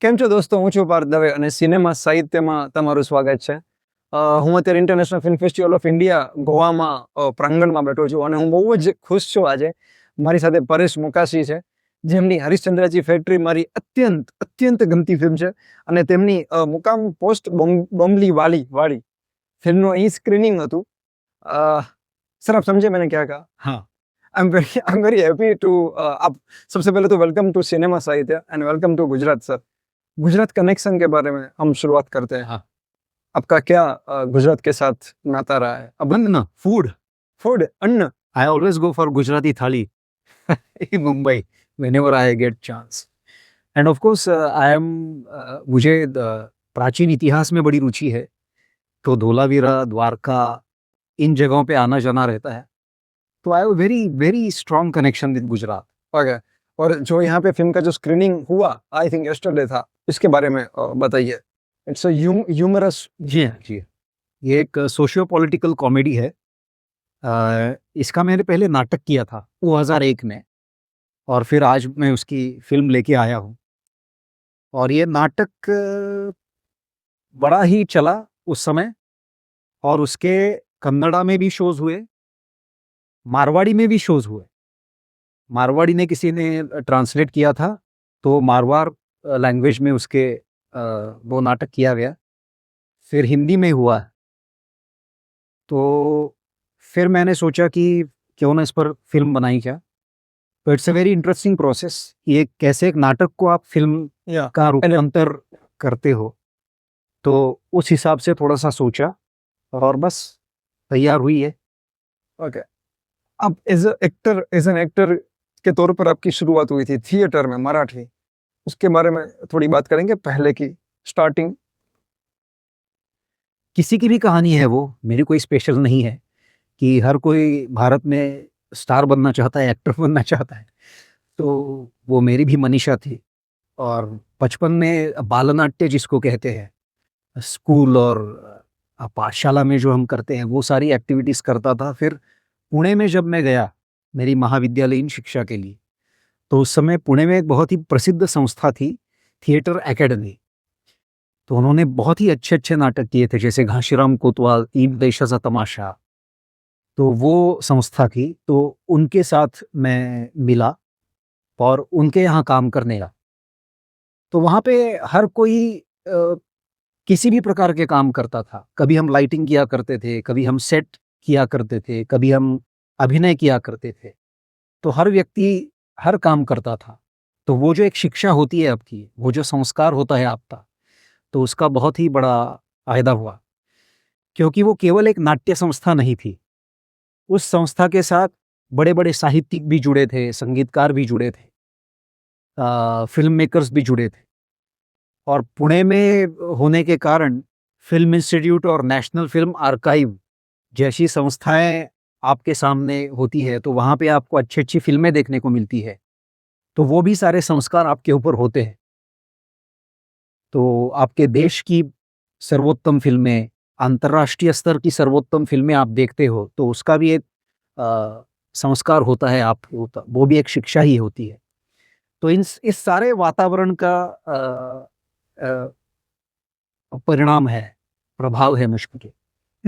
કેમ છો દોસ્તો? હું છું પાર્થ દવે અને સિનેમા સાહિત્યમાં તમારું સ્વાગત છે. હું અત્યારે international film festival of India ગોવામાં પ્રાંગણમાં બેઠો છું અને હું બહુ જ ખુશ છું આજે. મારી સાથે પરેશ મુકાશી છે, જેમની હરીશચંદ્રજી ફેક્ટરી મારી અત્યંત અત્યંત ગમતી ફિલ્મ છે અને તેમની મુકામ પોસ્ટ બોમ્બલી વાળી ફિલ્મનું અહીં સ્ક્રીનિંગ હતું. सर आप समझे मैंने क्या कहा? हाँ। I am very happy to आप सबसे पहले तो welcome to cinema Sahitya and welcome to Gujarat sir. Gujarat connection के बारे में हम शुरुआत करते हैं. हाँ। आपका क्या गुजरात के साथ नाता रहा है? अब अन्न, फूड अन्न. I always go for Gujarati thali in Mumbai whenever I get chance. And of course, मुझे प्राचीन इतिहास में बड़ी रुचि है, तो धोलावीरा, द्वारका, इन जगहों पे आना जाना रहता है, तो I have very very strong connection with Gujarat. Okay. और जो यहाँ पे फिल्म का जो स्क्रीनिंग हुआ, आई थिंक यस्टरडे था, इसके बारे में बताइए. It's a humerus. जी हाँ, जी. ये एक सोशियो पॉलिटिकल कॉमेडी है. इसका मैंने पहले नाटक किया था 2001 में, और फिर आज मैं उसकी फिल्म लेके आया हूँ. और ये नाटक बड़ा ही चला उस समय, और उसके कन्नड़ा में भी शोज हुए, मारवाड़ी में भी शोज हुए. मारवाड़ी ने किसी ने ट्रांसलेट किया था, तो मारवाड़ लैंग्वेज में उसके वो नाटक किया गया. फिर हिंदी में हुआ. तो फिर मैंने सोचा कि क्यों ना इस पर फिल्म बनाई क्या. तो it's a very interesting process. ये कैसे एक नाटक को आप फिल्म का रूपांतर करते हो, तो उस हिसाब से थोड़ा सा सोचा और बस तैयार हुई है. ओके. अब एज एन एक्टर के तौर पर आपकी शुरुआत हुई थी थिएटर में, मराठी. उसके बारे में थोड़ी बात करेंगे, पहले की स्टार्टिंग. किसी की भी कहानी है वो, मेरी कोई स्पेशल नहीं है कि हर कोई भारत में स्टार बनना चाहता है, एक्टर बनना चाहता है. तो वो मेरी भी मनीषा थी. और बचपन में बालनाट्य जिसको कहते हैं, स्कूल और पाठशाला में जो हम करते हैं, वो सारी एक्टिविटीज करता था. फिर पुणे में जब मैं गया मेरी महाविद्यालयीन शिक्षा के लिए, तो उस समय पुणे में एक बहुत ही प्रसिद्ध संस्था थी, थिएटर एकेडमी. तो उन्होंने बहुत ही अच्छे अच्छे नाटक किए थे, जैसे घाशीराम कोतवाल, तीन देशाचा तमाशा. तो वो संस्था थी, तो उनके साथ मैं मिला और उनके यहाँ काम करने लगा. तो वहाँ पे हर कोई किसी भी प्रकार के काम करता था. कभी हम लाइटिंग किया करते थे, कभी हम सेट किया करते थे, कभी हम अभिनय किया करते थे. तो हर व्यक्ति हर काम करता था. तो वो जो एक शिक्षा होती है आपकी, वो जो संस्कार होता है आपका, तो उसका बहुत ही बड़ा फायदा हुआ. क्योंकि वो केवल एक नाट्य संस्था नहीं थी, उस संस्था के साथ बड़े बड़े साहित्यिक भी जुड़े थे, संगीतकार भी जुड़े थे, फिल्म मेकर्स भी जुड़े थे. और पुणे में होने के कारण फिल्म इंस्टीट्यूट और नेशनल फिल्म आर्काइव जैसी संस्थाएं आपके सामने होती है, तो वहाँ पे आपको अच्छी अच्छी फिल्में देखने को मिलती है. तो वो भी सारे संस्कार आपके ऊपर होते हैं. तो आपके देश की सर्वोत्तम फिल्में, अंतर्राष्ट्रीय स्तर की सर्वोत्तम फिल्में आप देखते हो, तो उसका भी एक संस्कार होता है, आप वो भी एक शिक्षा ही होती है. तो इस सारे वातावरण का परिणाम है, प्रभाव है मुझ पे.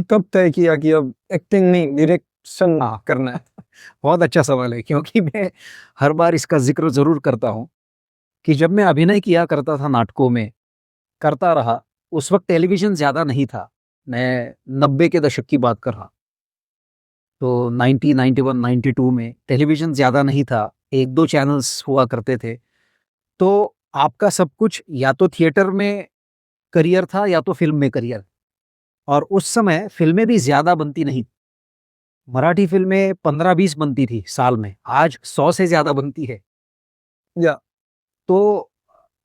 कब तय किया कि अब एक्टिंग नहीं, डायरेक्शन करना है? बहुत अच्छा सवाल है, क्योंकि मैं हर बार इसका जिक्र जरूर करता हूँ कि जब मैं अभिनय किया करता था, नाटकों में करता रहा, उस वक्त टेलीविजन ज़्यादा नहीं था. मैं 90 के दशक की बात कर रहा. तो 90, 91, 92 में टेलीविजन ज़्यादा नहीं था, एक दो चैनल्स हुआ करते थे. तो आपका सब कुछ या तो थिएटर में करियर था या तो फिल्म में करियर. और उस समय फिल्में भी ज़्यादा बनती नहीं. मराठी फिल्में 15-20 बनती थी साल में, आज 100 से ज़्यादा बनती है. या तो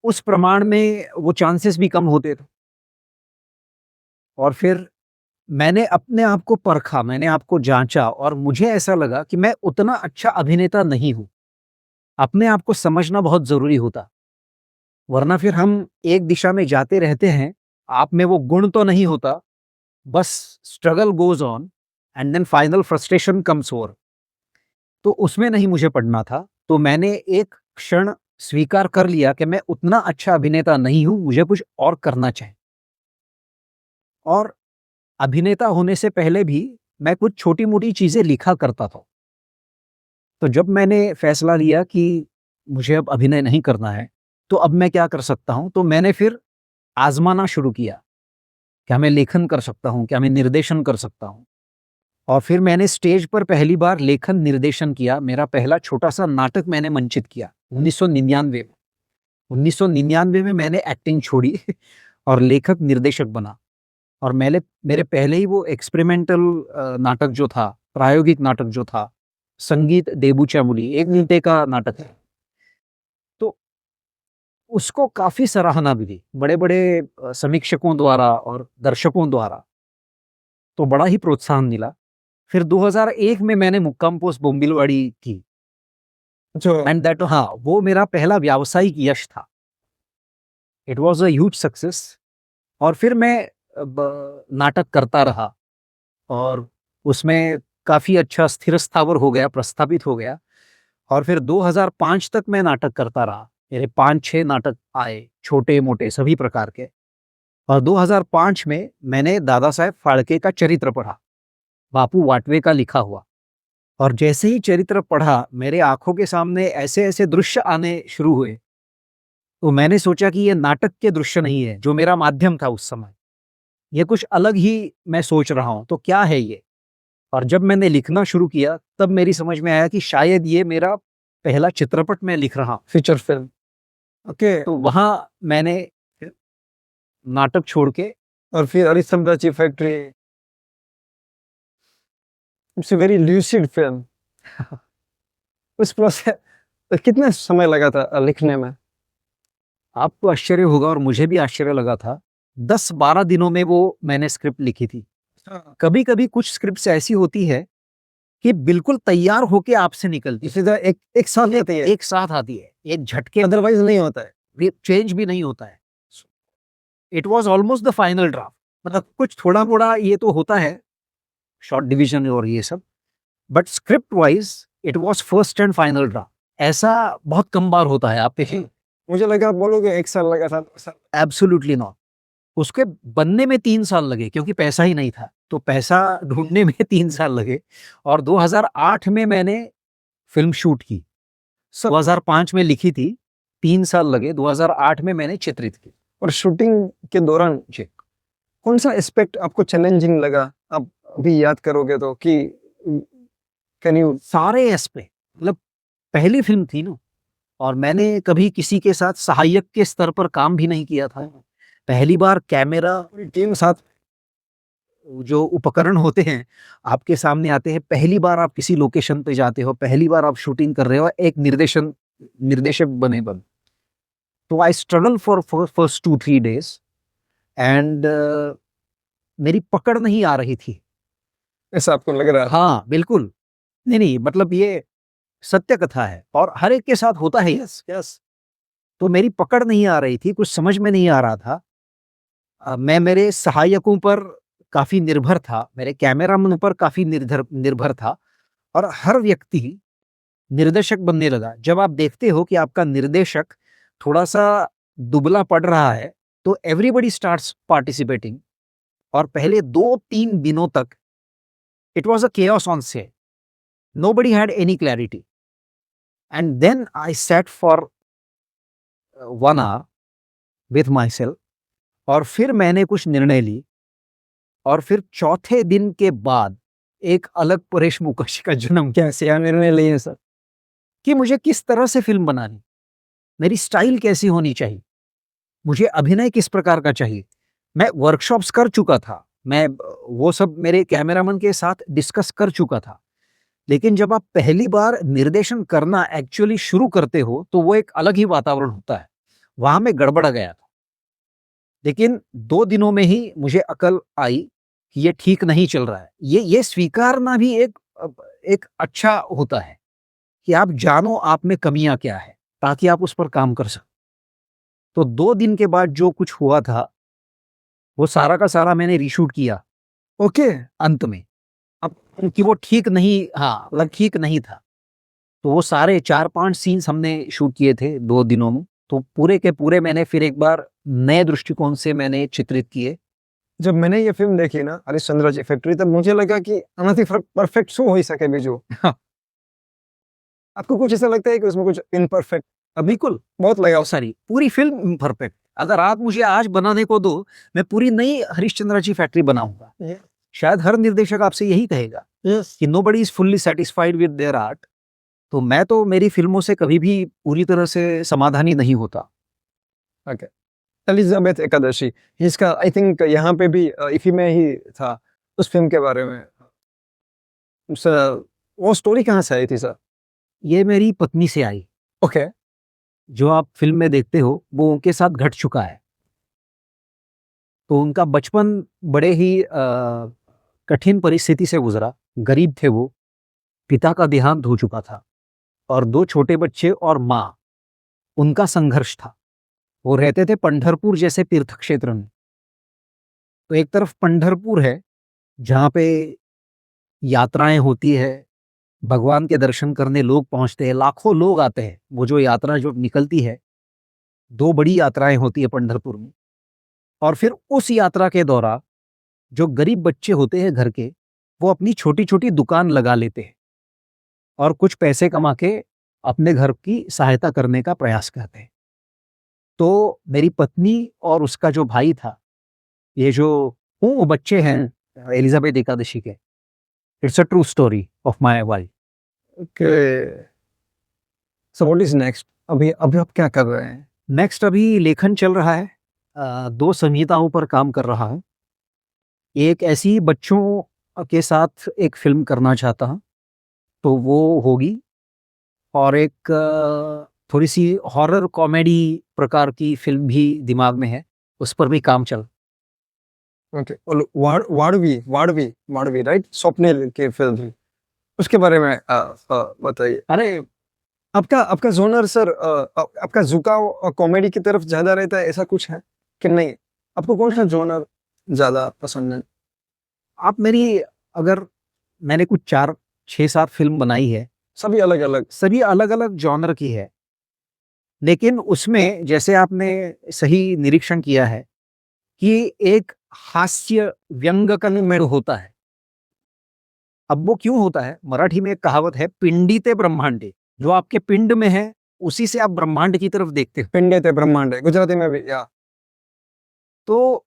उस प्रमाण में वो चांसेस भी कम होते थे. और फिर मैंने अपने आप को परखा, मैंने आपको जांचा, और मुझे ऐसा लगा कि मैं उतना अच्छा अभिनेता नहीं हूं. अपने आप को समझना बहुत जरूरी होता, वरना फिर हम एक दिशा में जाते रहते हैं, आप में वो गुण तो नहीं होता, बस struggle goes on and then final frustration comes over. तो उसमें नहीं मुझे पढ़ना था. तो मैंने एक क्षण स्वीकार कर लिया कि मैं उतना अच्छा अभिनेता नहीं हूं, मुझे कुछ और करना चाहिए। और अभिनेता होने से पहले भी मैं कुछ छोटी मोटी चीजें लिखा करता था। तो जब मैंने फैसला लिया कि मुझे अब अभिनय नहीं करना है, तो अब मैं क्या कर सकता हूं, तो मैंने फिर आजमाना शुरू किया। क्या मैं लेखन कर सकता हूं, क्या मैं निर्देशन कर सकता हूं। और फिर मैंने स्टेज पर पहली बार लेखन निर्देशन किया। मेरा पहला छोटा सा नाटक मैंने मंचित किया 1999 में। 1999 में मैंने एक्टिंग छोड़ी और लेखक निर्देशक बना। और मैंने मेरे पहले ही वो एक्सपेरिमेंटल नाटक जो था, प्रायोगिक नाटक जो था, संगीत देबू चामुली, 1 घंटे का नाटक है, तो उसको काफी सराहना मिली बड़े बड़े समीक्षकों द्वारा और दर्शकों द्वारा। तो बड़ा ही प्रोत्साहन मिला। फिर 2001 में मैंने मुक्काम पोस्ट बोम्बिलवाड़ी की। जो एंड दैट, हाँ, वो मेरा पहला व्यावसायिक यश था। It was a huge success. और फिर मैं नाटक करता रहा और उसमें काफी अच्छा स्थिर स्थावर हो गया, प्रस्थापित हो गया। और फिर 2005 तक मैं नाटक करता रहा। मेरे 5-6 नाटक आए, छोटे मोटे सभी प्रकार के। और 2005 में मैंने दादा साहेब फाल्के का चरित्र पढ़ा, बापू वाटवे का लिखा हुआ। और जैसे ही चरित्र पढ़ा, मेरे आंखों के सामने ऐसे ऐसे दृश्य आने शुरू हुए। तो मैंने सोचा कि ये नाटक के दृश्य नहीं है जो मेरा माध्यम था उस समय, ये कुछ अलग ही मैं सोच रहा हूं, तो क्या है ये। और जब मैंने लिखना शुरू किया, तब मेरी समझ में आया कि शायद ये मेरा पहला चित्रपट मैं लिख रहा हूं। Feature film. ओके। तो वहां मैंने नाटक छोड़ के, और फिर अरिस्तम ची factory, it's a very lucid film. उस प्रोसेस कितना समय लगा था लिखने में? आपको आश्चर्य होगा और मुझे भी आश्चर्य लगा था, 10-12 दिनों में वो मैंने स्क्रिप्ट लिखी थी। कभी कभी कुछ स्क्रिप्ट ऐसी होती है कि बिल्कुल तैयार होके आपसे निकलती है, सीधा एक साथ लेते हैं, एक साथ आती है, एक झटके, अदरवाइज नहीं होता है। चेंज भी नहीं होता है। It was almost the final draft. मतलब कुछ थोड़ा मोड़ा ये तो होता है, शॉर्ट डिवीजन और ये सब, but script wise it was first and final draft. ऐसा बहुत कम बार होता है, आप देखिए। मुझे लगा आप बोलोगे 1 साल लगा था, 2 साल। Absolutely not. उसके बनने में 3 साल लगे क्योंकि पैसा ही नहीं था, तो पैसा ढूंढने में 3 साल लगे। और 2008 में मैंने फिल्म शूट की। 2005 में लिखी थी, 3 साल लगे, 2008 में मैंने चित्रित की। और शूटिंग के दौरान जी। कौन सा एस्पेक्ट आपको चैलेंजिंग लगा, आप अभी याद करोगे तो, कि कैन यू? सारे एस्पेक्ट, मतलब पहली फिल्म थी ना, और मैंने कभी किसी के साथ सहायक के स्तर पर काम भी नहीं किया था। पहली बार कैमरा, पूरी टीम साथ। जो उपकरण होते हैं आपके सामने आते हैं, पहली बार आप किसी लोकेशन पे जाते हो, पहली बार आप शूटिंग कर रहे हो, एक निर्देशक बन। तो I struggle for first 2-3 days। And मेरी पकड़ नहीं आ रही थी। ऐसा आपको लग रहा है? हाँ, बिल्कुल। नहीं नहीं, मतलब ये सत्य कथा है और हर एक के साथ होता है। Yes yes. तो मेरी पकड़ नहीं आ रही थी, कुछ समझ में नहीं आ रहा था। मैं मेरे सहायकों पर काफी निर्भर था, मेरे कैमरामैन पर काफी निर्भर था। और हर व्यक्ति निर्देशक बनने लगा। जब आप देखते हो कि आपका निर्देशक थोड़ा सा दुबला पड़ रहा है, तो एवरीबडी स्टार्ट्स पार्टिसिपेटिंग। और पहले 2-3 दिनों तक it was a chaos on set. Nobody had any clarity. And then I sat for 1 hour with myself। और फिर मैंने कुछ निर्णय ली। और फिर चौथे दिन के बाद एक अलग परेश मुखर्जी का जन्म, कैसे यार निर्णय लिए सर? कि मुझे किस तरह से फिल्म बनानी, मेरी स्टाइल कैसी होनी चाहिए, मुझे अभिनय किस प्रकार का चाहिए। मैं वर्कशॉप्स कर चुका था, मैं वो सब मेरे कैमरामैन के साथ डिस्कस कर चुका था। लेकिन जब आप पहली बार निर्देशन करना एक्चुअली शुरू करते हो, तो वो एक अलग ही वातावरण होता है। वहां में गड़बड़ा गया था। लेकिन 2 दिनों में ही मुझे अकल आई कि ये ठीक नहीं चल रहा है। ये स्वीकारना भी एक अच्छा होता है कि आप जानो आप में कमियां क्या है, ताकि आप उस पर काम कर सको। तो 2 दिन के बाद जो कुछ हुआ था, वो सारा का सारा मैंने रीशूट किया ओके। अंत में। अब कि वो ठीक नहीं, हाँ, मतलब ठीक नहीं था। तो वो सारे 4-5 सीन्स हमने शूट किए थे 2 दिनों में। तो पूरे के पूरे मैंने फिर एक बार नए दृष्टिकोण से मैंने चित्रित किए। जब मैंने ये फिल्म देखी ना हरिश्चंद्र जी फैक्ट्री, तब मुझे लगा कि आनाથી परफेक्ट શું હોઈ શકે બીજું? आपको कुछ ऐसा लगता है कि उसमें कुछ इम्परफेक्ट बिल्कुल, बहुत लगा? सारी पूरी फ़िल्म इम्परफेक्ट। अगर आप मुझे आज बनाने को दो, मैं पूरी नई हरिश्चंद्र जी फैक्ट्री बनाऊँगा। शायद हर निर्देशक आपसे यही कहेगा यस। कि nobody is fully satisfied with their art. तो मैं तो मेरी फ़िल्मों से कभी भी पूरी तरह से समाधानी नहीं होता। ओके। एलिजाबेथ एकादशी, इसका आई थिंक यहाँ पे भी इफी में ही था उस फिल्म के बारे में। सर, वो स्टोरी कहाँ से आई थी सर? ये मेरी पत्नी से आई। ओके। जो आप फ़िल्म में देखते हो, वो उनके साथ घट चुका है। तो उनका बचपन बड़े ही कठिन परिस्थिति से गुज़रा। गरीब थे वो, पिता का देहांत हो चुका था और 2 छोटे बच्चे और माँ, उनका संघर्ष था। वो रहते थे पंढरपुर जैसे तीर्थ क्षेत्र में। तो एक तरफ पंढरपुर है, जहाँ पे यात्राएँ होती है, भगवान के दर्शन करने लोग पहुँचते हैं, लाखों लोग आते हैं। वो जो यात्रा जो निकलती है, 2 बड़ी यात्राएँ होती है पंढरपुर में। और फिर उस यात्रा के दौरान जो गरीब बच्चे होते हैं घर के, वो अपनी छोटी-छोटी दुकान लगा लेते हैं और कुछ पैसे कमा के अपने घर की सहायता करने का प्रयास करते हैं। तो मेरी पत्नी और उसका जो भाई था, ये जो वो बच्चे हैं एलिजाबेथ एकादशी के, it's a true story of my wife. Okay. So what is next? अभी अभी आप क्या कर रहे हैं? नेक्स्ट अभी लेखन चल रहा है। 2 संहिताओं पर काम कर रहा है। एक ऐसी बच्चों के साथ एक फ़िल्म करना चाहता हूँ, तो वो होगी। और एक थोड़ी-सी हॉरर कॉमेडी प्रकार की फ़िल्म भी दिमाग में है, उस पर भी काम चल। ओके। और वाड़वी राइट? स्वप्निल की फिल्म, उसके बारे में बताइए। अरे! आपका आपका जोनर सर, आपका झुकाव कॉमेडी की तरफ ज़्यादा रहता है, ऐसा कुछ है कि नहीं? आपको कौन-सा जोनर ज़्यादा पसंद है? आप मेरी अगर मैंने कुछ 4, 6, 7 फ़िल्म बनाई है, सभी अलग-अलग? सभी अलग-अलग जॉनर की है। लेकिन उसमें जैसे आपने सही निरीक्षण किया है कि एक हास्य व्यंग का मेळ होता है। अब वो क्यों होता है? मराठी में एक कहावत है, पिंडी ते ब्रह्मांडे। जो आपके पिंड में है, उसी से आप ब्रह्मांड की तरफ देखते हो। पिंडे ते ब्रह्मांडे, गुजराती में भी या? तो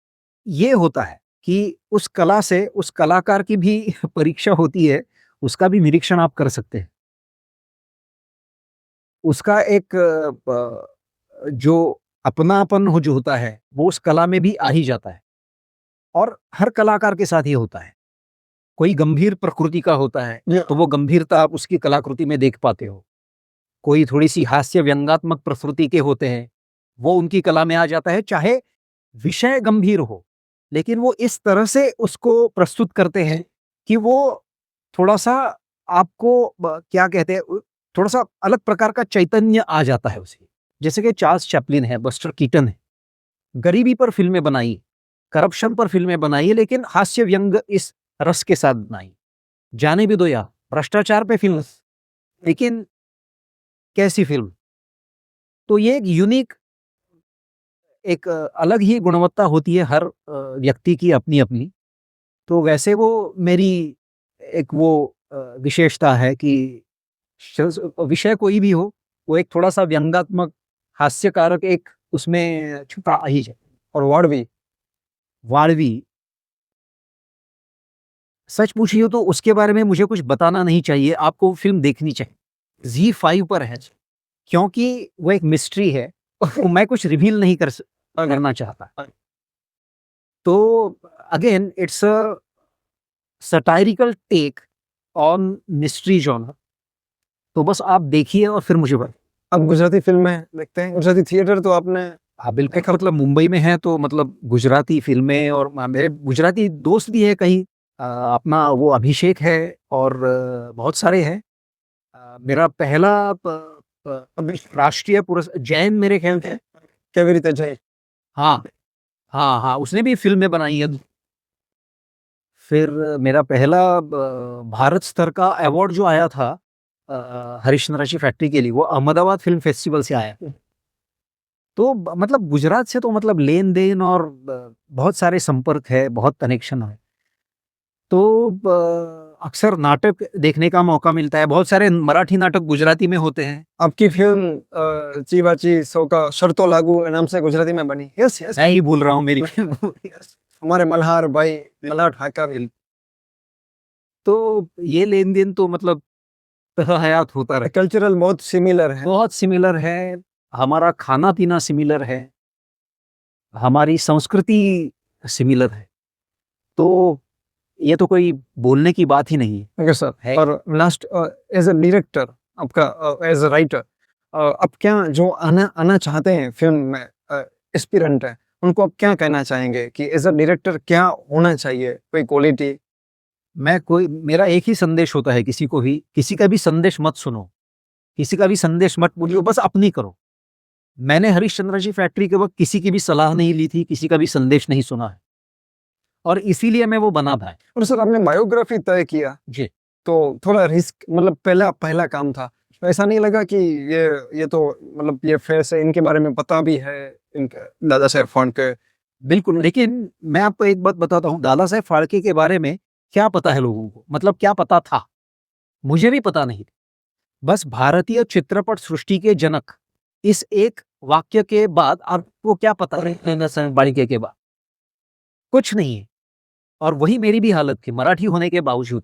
ये होता है कि उस कला से उस कलाकार की भी परीक्षा होती है, उसका भी निरीक्षण आप कर सकते हैं। उसका एक जो अपनापन हो जो होता है, वो उस कला में भी आ ही जाता है। और हर कलाकार के साथ ये होता है। कोई गंभीर प्रकृति का होता है, या। तो वो गंभीरता आप उसकी कलाकृति में देख पाते हो। कोई थोड़ी-सी हास्य व्यंग्यात्मक प्रकृति के होते हैं, वो उनकी कला में आ जाता है, चाहे विषय गंभीर हो, लेकिन वो इस तरह से उसको प्रस्तुत करते हैं कि वो थोड़ा-सा आपको क्या कहते हैं, थोड़ा-सा अलग प्रकार का चैतन्य आ जाता है उसे। जैसे कि चार्ल्स चैपलिन है, बस्टर कीटन है, गरीबी पर फ़िल्में बनाई, करप्शन पर फ़िल्में बनाई है, लेकिन हास्य व्यंग इस रस के साथ बनाई। जाने भी दो यार, भ्रष्टाचार पे फ़िल्म, लेकिन कैसी फ़िल्म? तो ये एक यूनिक एक अलग ही गुणवत्ता होती है हर व्यक्ति की अपनी-अपनी। तो वैसे वो मेरी एक वो विशेषता है कि विषय कोई भी हो, वो एक थोड़ा-सा व्यंग्यात्मक, हास्यकारक एक उसमें छुपा आ ही जाए। और वाड़वी? वाळवी, सच पूछिए तो उसके बारे में मुझे कुछ बताना नहीं चाहिए, आपको फ़िल्म देखनी चाहिए। ज़ी5 पर है, क्योंकि वो एक मिस्ट्री है, वो मैं कुछ रिवील नहीं करना चाहता। तो again it's a satirical take on mystery genre. तो बस आप देखिए और फिर मुझे बताइए। आप गुजराती फ़िल्में देखते हैं? गुजराती थिएटर तो आपने? हाँ, बिल्कुल, मतलब मुंबई में है तो मतलब गुजराती फ़िल्में, और मेरे गुजराती दोस्त भी है कई। अपना वो अभिषेक है और बहुत सारे हैं। मेरा पहला अभी राष्ट्रीय जैन मेरे ख्याल से। केवी रीते जय? हाँ, हाँ, हाँ, उसने भी फ़िल्में बनाई है। फिर मेरा पहला भारत स्तर का अवार्ड जो आया था, हरिश्चंद्राची फैक्ट्री के लिए, वो अहमदाबाद फिल्म फेस्टिवल से आया। तो मतलब गुजरात से तो मतलब लेन देन और बहुत सारे संपर्क है, बहुत कनेक्शन है। तो अक्सर नाटक देखने का मौका मिलता है, बहुत सारे मराठी नाटक गुजराती में होते हैं। आपकी फिल्म चीबाची सौका शर्तो लागू नाम से गुजराती में बनी। यस यस, मैं ही बोल रहा हूँ मेरी फिल्म। हमारे मल्हार भाई मल्हार ठाकर। तो ये लेन देन तो मतलब हयात होता रहे। कल्चरल बहुत सिमिलर है। बहुत सिमिलर है, हमारा खाना पीना सिमिलर है, हमारी संस्कृति सिमिलर है। तो ये तो कोई बोलने की बात ही नहीं है। ओके सर, है। और लास्ट एज अ डायरेक्टर, आपका एज अ राइटर, आप क्या जो आना आना चाहते हैं फिल्म में, एस्पिरेंट है, उनको आप क्या कहना चाहेंगे कि एज अ डायरेक्टर क्या होना चाहिए, कोई क्वालिटी? मेरा एक ही संदेश होता है किसी को भी, किसी का भी संदेश मत सुनो, किसी का भी संदेश मत बोलियो, बस अपनी करो। मैंने हरिश्चंद्र जी फैक्ट्री के वक्त किसी की भी सलाह नहीं ली थी, किसी का भी संदेश नहीं सुना है, और इसीलिए मैं वो बना था। और सर आपने बायोग्राफी तय किया जी। तो थोड़ा रिस्क, मतलब पहला काम था, तो ऐसा नहीं लगा कि ये तो मतलब ये फेस है, इनके बारे में पता भी है, इनके दादा साहेब फाल्के? बिल्कुल, लेकिन मैं आपको एक बात बताता हूँ, दादा साहेब फाल्के के बारे में क्या पता है लोगों को, मतलब क्या पता था, मुझे भी पता नहीं। बस भारतीय चित्रपट सृष्टि के जनक, इस एक वाक्य के बाद आपको क्या पता दादा साहेब फाल्के के बाद? कुछ नहीं है। और वही मेरी भी हालत थी, मराठी होने के बावजूद।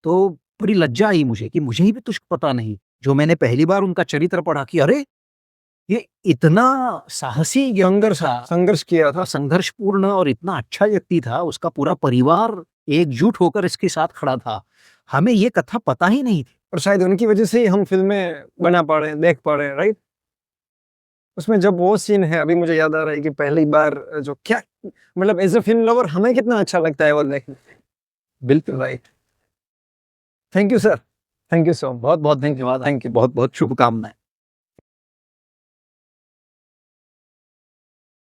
तो बड़ी लज्जा आई मुझे कि मुझे ही भी कुछ पता नहीं। जो मैंने पहली बार उनका चरित्र पढ़ा कि अरे! ये इतना साहसी संघर्ष था, संघर्ष किया था। संघर्षपूर्ण और इतना अच्छा व्यक्ति था, उसका पूरा परिवार एकजुट होकर इसके साथ खड़ा था। हमें ये कथा पता ही नहीं थी। और शायद उनकी वजह से ही हम फिल्में बना पा रहे हैं, देख पा रहे हैं, राइट? उसमें जब वो सीन है, अभी मुझे याद आ रहा है कि पहली बार जो क्या, मतलब एज अ फिल्म लवर हमें कितना अच्छा लगता है वो देखने। बिल्कुल। Right. Thank you sir, thank you so much. बहुत-बहुत धन्यवाद। Thank you. बहुत-बहुत शुभकामनाएँ।